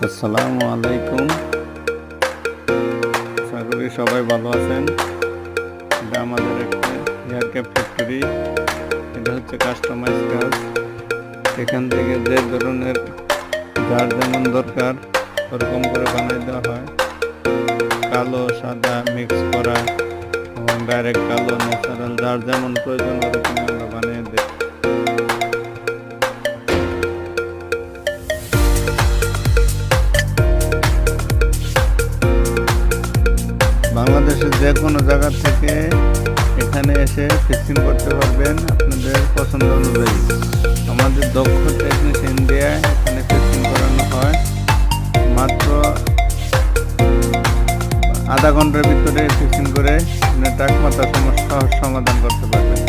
আসসালামু আলাইকুম। আশা করি সবাই ভালো আছেন। এটা আমাদের একটা হেয়ার ক্যাপ ফ্যাক্টরি। এটা হচ্ছে কাস্টমাইজ কাজ। এখান থেকে যে ধরনের যার যেমন দরকার ওরকম করে বানিয়ে দেওয়া হয়। কালো সাদা মিক্স করা এবং ডাইরেক্ট কালো ন্যাচারাল যার যেমন প্রয়োজন ওরকম আমরা বানিয়ে দিই। বাংলাদেশের যে কোনো জায়গা থেকে এখানে এসে ফিক্সিং করতে পারবেন আপনাদের পছন্দ অনুযায়ী। আমাদের দক্ষ টেকনিশিয়ান দিয়ে এখানে ফিক্সিং করানো হয়। মাত্র আধা ঘন্টার ভিতরে ফিক্সিং করে টাক মাথা সমস্যা সমাধান করতে পারবেন।